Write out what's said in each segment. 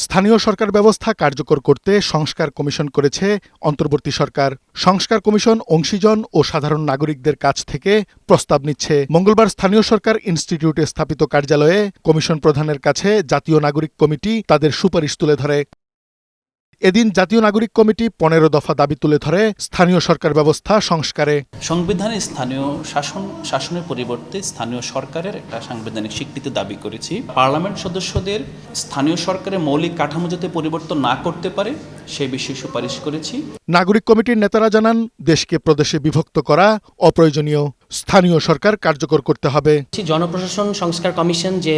স্থানীয় সরকার ব্যবস্থা কার্যকর করতে সংস্কার কমিশন করেছে অন্তর্বর্তী সরকার। সংস্কার কমিশন অংশীজন ও সাধারণ নাগরিকদের কাছ থেকে প্রস্তাব নিচ্ছে। মঙ্গলবার স্থানীয় সরকার ইনস্টিটিউটে স্থাপিত কার্যালয়ে কমিশন প্রধানের কাছে জাতীয় নাগরিক কমিটি তাদের সুপারিশ তুলে ধরে। এদিন জাতীয় নাগরিক কমিটি ১৫ দফা দাবি তুলে ধরে স্থানীয় সরকার ব্যবস্থা সংস্কারে। সংবিধানে স্থানীয় শাসনের পরিবর্তে স্থানীয় সরকারের একটা সাংবিধানিক স্বীকৃতি দাবি করেছি। পার্লামেন্ট সদস্যদের স্থানীয় সরকারের মৌলিক কাঠামো যাতে পরিবর্তন না করতে পারে সে বিষয়ে সুপারিশ করেছি। নাগরিক কমিটির নেতারা জানান, দেশকে প্রদেশে বিভক্ত করা অপ্রয়োজনীয়, স্থানীয় সরকার কার্যকর করতে হবে। জনপ্রশাসন সংস্কার কমিশন যে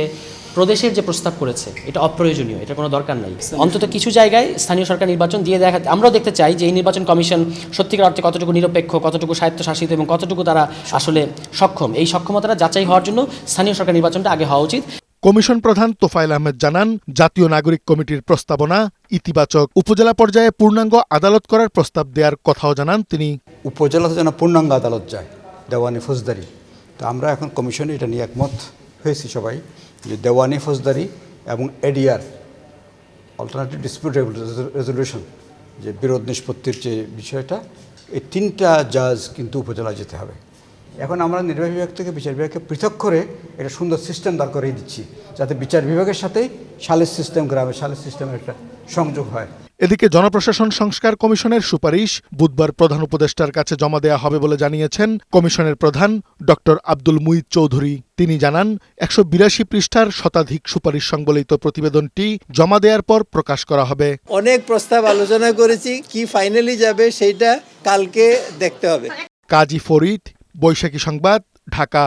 প্রদেশের যে প্রস্তাব করেছে এটা অপ্রয়োজনীয়, এটা কোনো দরকার নাই। অন্তত কিছু জায়গায় স্থানীয় সরকার নির্বাচন দিয়ে দেখা, আমরাও দেখতে চাই যে এই নির্বাচন কমিশন সত্যিকার অর্থে কতটুকু নিরপেক্ষ, কতটুকু স্বায়ত্তশাসিত এবং কতটুকু তারা আসলে সক্ষম। এই সক্ষমতাটা যাচাই হওয়ার জন্য স্থানীয় সরকার নির্বাচনটা আগে হওয়া উচিত। কমিশন প্রধান তোফায়েল আহমেদ জানান, জাতীয় নাগরিক কমিটির প্রস্তাবনা ইতিবাচক। উপজেলা পর্যায়ে পূর্ণাঙ্গ আদালত করার প্রস্তাব দেওয়ার কথাও জানান তিনি। উপজেলাতে যেন পূর্ণাঙ্গ আদালত যায়, দেওয়ানি ফৌজদারি। তো আমরা এখন কমিশনে এটা নিয়ে একমত হয়েছি সবাই, যে দেওয়ানি ফৌজদারি এবং এডিআর, অল্টারনেটিভ ডিসপিউট রেজলিউশন, যে বিরোধ নিষ্পত্তির যে বিষয়টা, এই তিনটা জাজ কিন্তু উপজেলায় যেতে হবে। এখন আমরা নির্বাহী বিভাগ থেকে বিচার বিভাগকে পৃথক করে একটা সুন্দর সিস্টেম দাঁড় করিয়ে দিচ্ছি, যাতে বিচার বিভাগের সাথেই সালিস সিস্টেম, গ্রামের সালিস সিস্টেমের একটা সংযোগ হয়। এদিকে জনপ্রশাসন সংস্কার কমিশনের সুপারিশ বুধবার প্রধান উপদেষ্টার কাছে জমা দেওয়া হবে বলে জানিয়েছেন কমিশনের প্রধান ডক্টর আব্দুল মুঈদ চৌধুরী। তিনি জানান, ১৮২ পৃষ্ঠার শতাধিক সুপারিশ সংবলিত প্রতিবেদনটি জমা দেওয়ার পর প্রকাশ করা হবে। অনেক প্রস্তাব আলোচনা করেছি, কি ফাইনালি যাবে সেইটা কালকে দেখতে হবে। কাজী ফরিদ, বৈশাখী সংবাদ, ঢাকা।